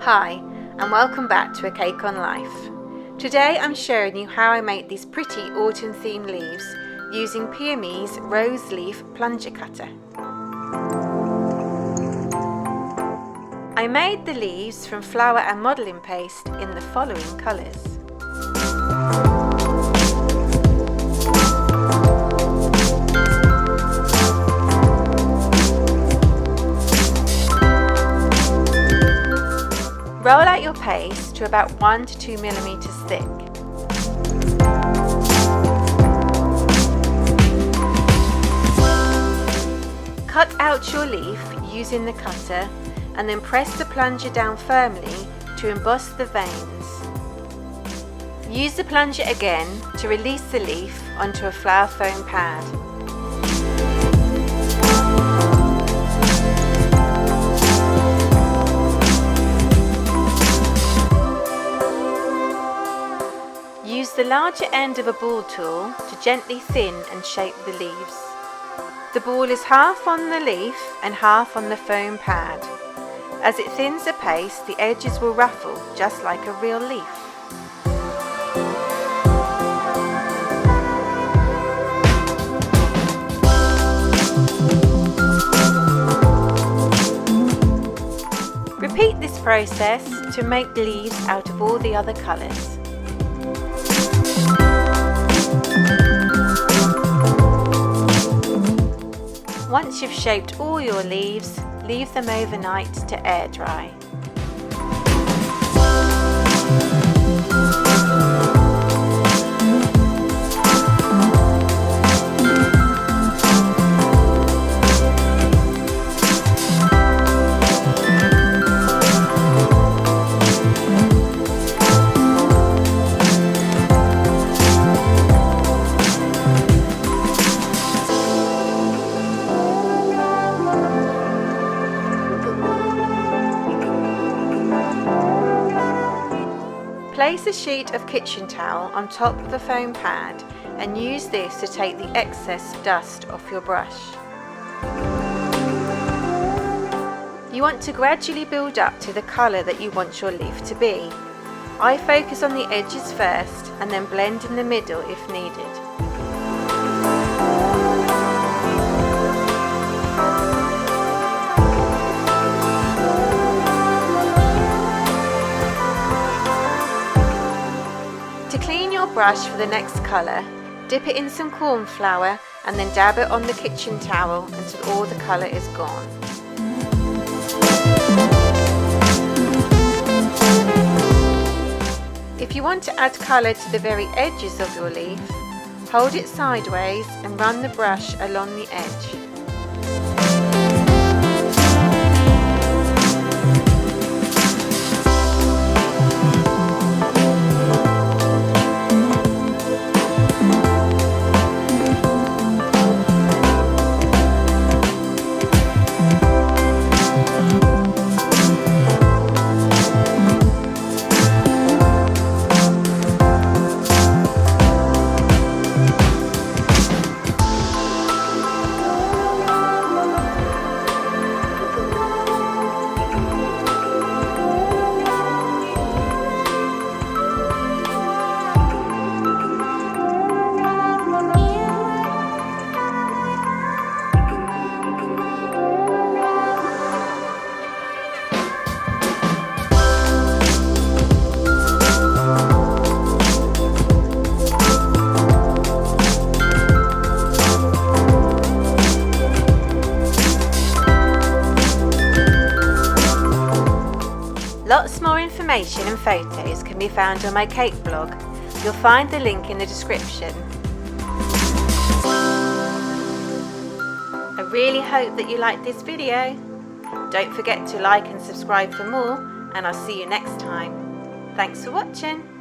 Hi, and welcome back to A Cake on Life. Today I'm showing you how I make these pretty autumn themed leaves using PME's Rose Leaf Plunger Cutter. I made the leaves from flour and modelling paste in the following colours. Roll out your paste to about 1 to 2 millimeters thick. Cut out your leaf using the cutter and then press the plunger down firmly to emboss the veins. Use the plunger again to release the leaf onto a flour foam pad. Use the larger end of a ball tool to gently thin and shape the leaves. The ball is half on the leaf and half on the foam pad. As it thins the paste, the edges will ruffle just like a real leaf. Repeat this process to make leaves out of all the other colours. Once you've shaped all your leaves, leave them overnight to air dry. Place a sheet of kitchen towel on top of the foam pad and use this to take the excess dust off your brush. You want to gradually build up to the colour that you want your leaf to be. I focus on the edges first and then blend in the middle if needed. To clean your brush for the next colour, dip it in some corn flour and then dab it on the kitchen towel until all the colour is gone. If you want to add colour to the very edges of your leaf, hold it sideways and run the brush along the edge. Lots more information and photos can be found on my cake blog. You'll find the link in the description. I really hope that you liked this video. Don't forget to like and subscribe for more, and I'll see you next time. Thanks for watching.